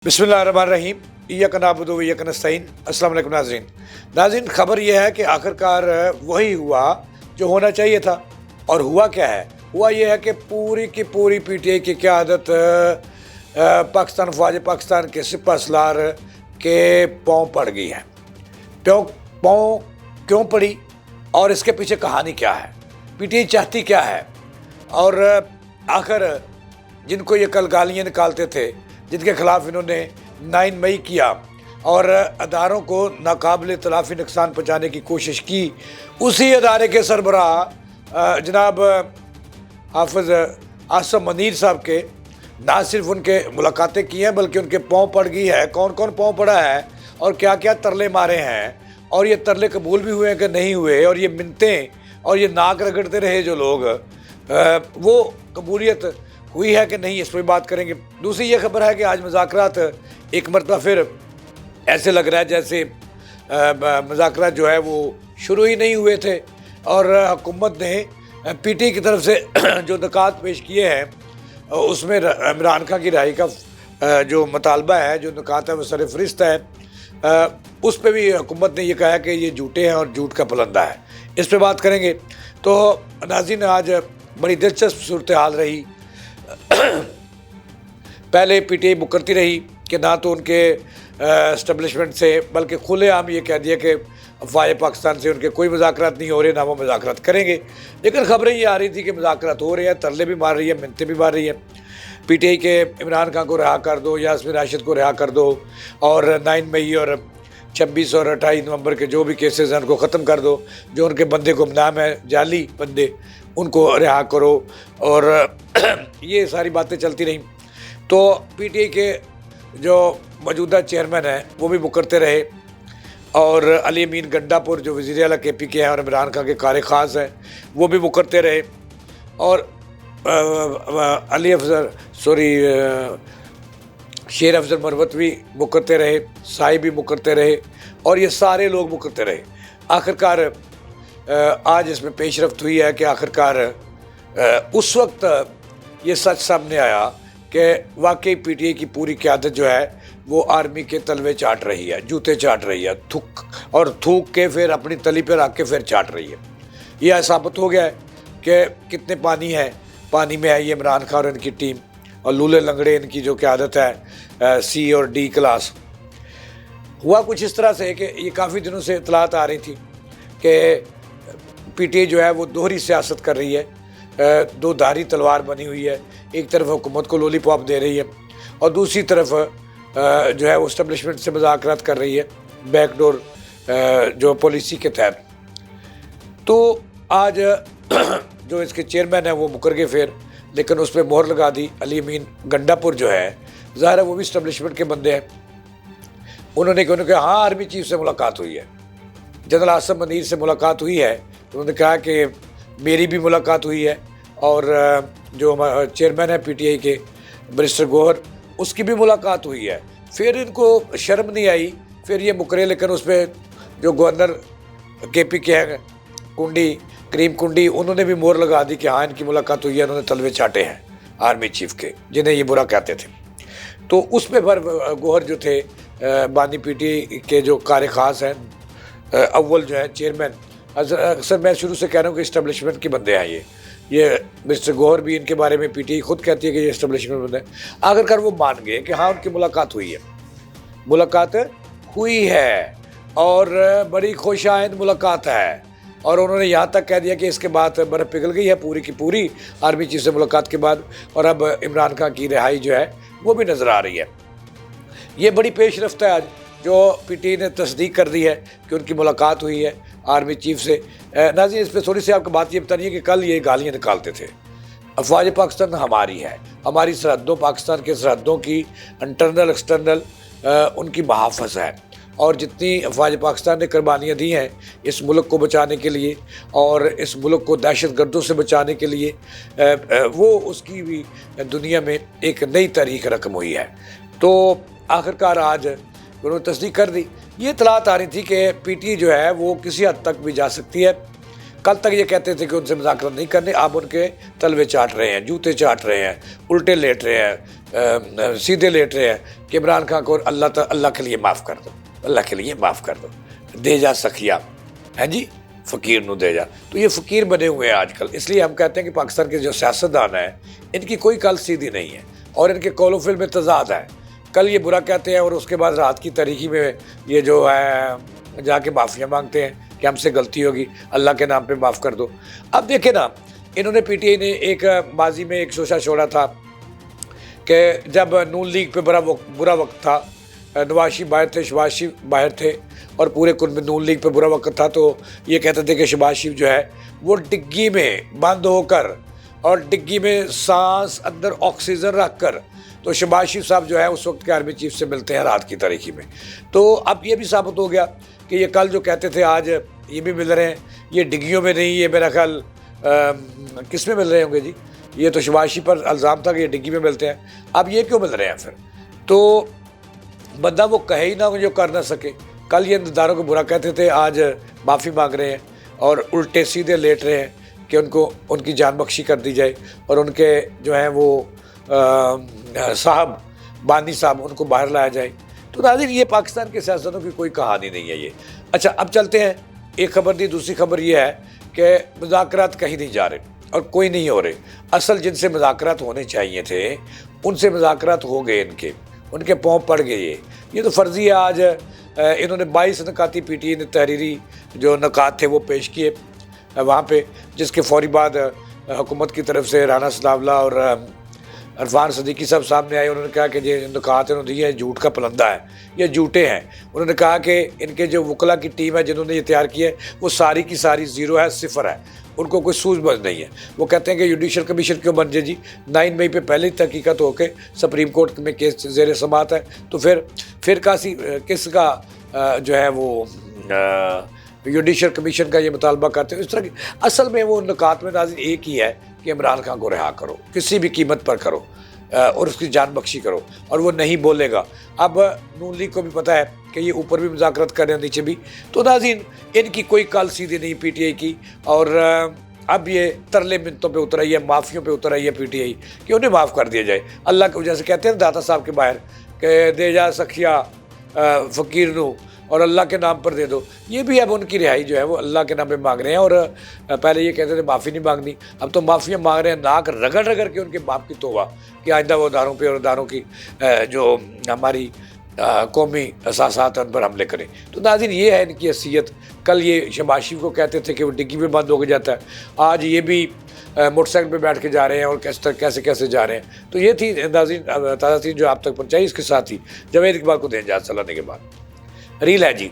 बिस्मिल्लाहिर्रहमानिर्रहीम इय्याका नअबुदु व इय्याका नस्तईन। अस्सलाम वालेकुम नाज़रीन, खबर यह है कि आखिरकार वही हुआ जो होना चाहिए था। और हुआ क्या है? हुआ यह है कि पूरी की पूरी पीटीआई की क़यादत पाकिस्तान फ़ौज पाकिस्तान के सिपह सलार के पाँव पड़ गई है। पाँव क्यों पड़ी और इसके पीछे कहानी क्या है? पीटीआई चाहती क्या है? और आखिर जिनको ये कल गालियाँ निकालते थे, जिनके खिलाफ इन्होंने 9 मई किया और अदारों को नाकाबिल तलाफ़ी नुकसान पहुँचाने की कोशिश की, उसी अदारे के सरबराह जनाब हाफिज़ आसिम मनीर साहब के ना सिर्फ उनके मुलाकातें की हैं बल्कि उनके पाँव पड़ गई है। कौन कौन पाँव पड़ा है और क्या क्या तरले मारे हैं और ये तरले कबूल भी हुए हैं कि नहीं हुए, और ये मिन्नतें और ये नाक रगड़ते रहे जो लोग, वो कबूलियत हुई है कि नहीं, इस पर बात करेंगे। दूसरी ये खबर है कि आज मुज़ाकरात एक मरतबा फिर ऐसे लग रहा है जैसे मुज़ाकरात जो है वो शुरू ही नहीं हुए थे और हुकूमत ने पीटीआई की तरफ से जो निकात पेश किए हैं उसमें इमरान खान की रिहाई का जो मुतालबा है, जो निकात है वो सर फरिस्त है। उस पर भी हुकूमत ने यह कहा है कि ये झूठे हैं और झूठ का पुलंदा है। इस पर बात करेंगे। तो नाज़रीन, आज बड़ी दिलचस्प सूरत हाल रही। पहले पीटीआई मुकरती रही कि ना तो उनके एस्टेब्लिशमेंट से बल्कि खुलेआम ये कह दिया कि फ़ौज पाकिस्तान से उनके कोई मुज़ाकरात नहीं हो रहे, ना वो मुज़ाकरात करेंगे। लेकिन खबरें ये आ रही थी कि मुज़ाकरात हो रहे हैं, तरले भी मार रही है, मिन्नतें भी मार रही है पीटीआई के इमरान खान को रिहा कर दो, यास्मीन राशिद को रिहा कर दो, और 9 मई और 26 और 28 नवंबर के जो भी केसेस हैं उनको ख़त्म कर दो, जो उनके बंदे गुमनाम है, जाली बंदे, उनको रिहा करो। और ये सारी बातें चलती रहीं। तो पीटीआई के जो मौजूदा चेयरमैन हैं वो भी मुकरते रहे, और अली अमीन गंडापुर जो वज़ीर आला केपी के हैं और इमरान खान के कार ख़ास हैं वो भी मुकरते रहे, और शेर अफजल मरवत भी मुकरते रहे, साई भी मुकरते रहे, और ये सारे लोग मुकरते रहे। आखिरकार आज इसमें पेशरफ्त हुई है कि आखिरकार उस वक्त ये सच सामने आया कि वाकई पीटीआई की पूरी क़यादत जो है वो आर्मी के तलवे चाट रही है, जूते चाट रही है, थूक के फिर अपनी तली पर रख के फिर चाट रही है। यह साबित हो गया है कि कितने पानी में है ये इमरान खान और इनकी टीम, और लूले लंगड़े इनकी जो क़यादत है सी और डी क्लास। हुआ कुछ इस तरह से कि ये काफ़ी दिनों से इतलात आ रही थी कि पीटीआई जो है वो दोहरी सियासत कर रही है, दो धारी तलवार बनी हुई है। एक तरफ हुकूमत को लॉलीपॉप दे रही है और दूसरी तरफ जो है वो एस्टेब्लिशमेंट से मुज़ाकरात कर रही है बैकडोर जो पॉलिसी के तहत। तो आज जो इसके चेयरमैन है वो मुकर गए फिर, लेकिन उस पर मोहर लगा दी। अली अमीन गंडापुर जो है, ज़ाहिर है वो भी एस्टेब्लिशमेंट के बंदे हैं। उन्होंने कहा हाँ आर्मी चीफ से मुलाकात हुई है, जनरल आसिम मनीर से मुलाकात हुई है। तो उन्होंने कहा कि मेरी भी मुलाकात हुई है, और जो चेयरमैन है पीटीआई के बैरिस्टर गौहर, उसकी भी मुलाकात हुई है। फिर इनको शर्म नहीं आई, फिर ये मुकरे। लेकिन उस पर जो गवर्नर केपी के हैं करीम कुंडी, उन्होंने भी मोहर लगा दी कि हाँ इनकी मुलाकात हुई है, उन्होंने तलवे चाटे हैं आर्मी चीफ के, जिन्हें ये बुरा कहते थे। तो उस पर फिर गौहर जो थे बानी पीटीआई के जो कार ख़ास हैं, अव्वल जो है चेयरमैन, अक्सर मैं शुरू से कह रहा हूँ कि इस्टेब्लिशमेंट के बंदे हैं ये मिस्टर गौहर भी इनके बारे में पीटीआई खुद कहती है कि ये इस्टेब्लिशमेंट बंदे हैं। आखिरकार वो मान गए कि हाँ उनकी मुलाकात हुई है और बड़ी खुशाइंद मुलाकात है। और उन्होंने यहाँ तक कह दिया कि इसके बाद बर्फ़ पिघल गई है पूरी की पूरी आर्मी चीफ से मुलाकात के बाद, और अब इमरान खान की रिहाई जो है वो भी नज़र आ रही है। ये बड़ी पेशरफ्त है आज जो पीटीआई ने तस्दीक कर दी है कि उनकी मुलाकात हुई है आर्मी चीफ से। नाज़रीन, इस पर थोड़ी सी आपको बात ये बतानी है कि कल ये गालियाँ निकालते थे फ़ौज पाकिस्तान हमारी है, हमारी सरहदों, पाकिस्तान के सरहदों की इंटरनल एक्सटर्नल उनकी महाफ़ज़ है, और जितनी फ़ौज पाकिस्तान ने कुर्बानियाँ दी हैं इस मुल्क को बचाने के लिए और इस मुल्क को दहशत गर्दों से बचाने के लिए, वो उसकी भी दुनिया में एक नई तारीख रकम हुई है। तो आखिरकार आज उन्होंने तस्दीक कर दी। ये इतलात आ रही थी कि पीटीआई जो है वो किसी हद तक भी जा सकती है, कल तक ये कहते थे कि उनसे मुज़ाकरात नहीं करने, अब उनके तलवे चाट रहे हैं, जूते चाट रहे हैं, उल्टे लेट रहे हैं, सीधे लेट रहे हैं कि इमरान खान को अल्लाह के लिए माफ़ कर दो, अल्लाह के लिए माफ़ कर दो, दे जा सखिया है जी, फ़कीर नू दे जा। तो ये फ़कीर बने हुए हैं आजकल। इसलिए हम कहते हैं कि पाकिस्तान के जो सियासतदान हैं इनकी कोई कल सीधी नहीं है और इनके कौलो फिल में तजाद है। कल ये बुरा कहते हैं और उसके बाद रात की तारीकी में ये जो है जाके माफ़िया मांगते हैं कि हमसे गलती होगी, अल्लाह के नाम पे माफ़ कर दो। अब देखें ना, इन्होंने पीटीआई ने एक माजी में एक शोशा छोड़ा था कि जब नून लीग पे बुरा वक्त था, नवाज शरीफ बाहर थे, शहबाज शरीफ बाहर थे और पूरे कुल में नून लीग पे बुरा वक्त था, तो ये कहते थे कि शहबाज शरीफ जो है वो डिग्गी में बंद होकर और डिग्गी में सांस अंदर ऑक्सीजन रख कर, तो शहबाज शरीफ साहब जो है उस वक्त के आर्मी चीफ से मिलते हैं रात की तारीखी में। तो अब ये भी साबित हो गया कि ये कल जो कहते थे आज ये भी मिल रहे हैं, ये डिग्गियों में नहीं, ये मेरा ख्याल किस में मिल रहे होंगे जी, ये तो शहबाज शरीफ पर इल्ज़ाम था कि ये डिग्गी में मिलते हैं, अब ये क्यों मिल रहे हैं फिर? तो बंदा वो कहे ही ना जो कर ना सके। कल ये इंतज़ारों को बुरा कहते थे, आज माफ़ी मांग रहे हैं और उल्टे सीधे लेट रहे हैं कि उनको उनकी जान बख्शी कर दी जाए और उनके जो हैं वो साहब बानी साहब उनको बाहर लाया जाए। तो नाज़रीन, ये पाकिस्तान के सियासतों की कोई कहानी नहीं है ये। अच्छा, अब चलते हैं, एक खबर दी, दूसरी खबर ये है कि मुज़ाकरात कहीं नहीं जा रहे और कोई नहीं हो रहे। असल जिनसे मुज़ाकरात होने चाहिए थे उनसे मुज़ाकरात हो गए, उनके पाँव पड़ गए। ये तो फर्जी है। आज इन्होंने 22 नकाती पीटीआई ने तहरीरी जो नकात थे वो पेश किए वहाँ पे, जिसके फौरी बाद हुकूमत की तरफ से राना सदावला और अरफान सदीकी साहब सामने आए। उन्होंने कहा कि ये नकात इन्होंने दिए झूठ का पलंदा है, ये झूठे हैं। उन्होंने कहा कि इनके जो वकला की टीम है जिन्होंने ये तैयार की है वो सारी की सारी ज़ीरो है, सिफर है, उनको कोई सूझबूझ नहीं है। वो कहते हैं कि जुडिशल कमीशन क्यों बन जाए जी, 9 मई पे पहले ही तहकीकत होके सुप्रीम कोर्ट में केस ज़ेर समात है, तो फिर किसका जो है वो जुडिशल कमीशन का ये मुतालबा करते हैं। इस तरह की असल में वो नकात में नाज़रीन एक ही है कि इमरान खान को रिहा करो, किसी भी कीमत पर करो और उसकी जान बख्शी करो, और वो नहीं बोलेगा। अब नून लीग को भी पता है कि ये ऊपर भी मुज़ाकरात कर रहे हैं, नीचे भी। तो नाज़रीन, इनकी कोई काल सीधी नहीं पीटीआई की, और अब ये तरले मिनतों पे उतर आई है, माफ़ियों पे उतर आई है पीटीआई कि उन्हें माफ़ कर दिया जाए। अल्लाह की वजह से कहते हैं दाता साहब के बाहर कि दे जा सखिया फ़कीर नू, और अल्लाह के नाम पर दे दो। ये भी अब उनकी रिहाई जो है वो अल्लाह के नाम पे मांग रहे हैं। और पहले ये कहते थे माफ़ी नहीं मांगनी, अब तो माफ़ियाँ मांग रहे हैं, नाक रगड़ रगड़ के उनके बाप की तौबा कि आइंदा वो दारों पे और दारों की जो हमारी कौमी असासात उन पर हमले करें। तो नाज़रीन, ये है इनकी हैसियत। कल ये शहबाज शरीफ को कहते थे कि वो डिग्गी में बंद हो जाता है, आज ये भी मोटरसाइकिल पे बैठ के जा रहे हैं और कैसे जा रहे हैं। तो ये थी नाज़रीन ताज़ा चीज़ जो आप तक पहुँचाई। इसके साथ ही जवेद इकबाल को दें इजाज़त, चलाने के बाद रील है जी।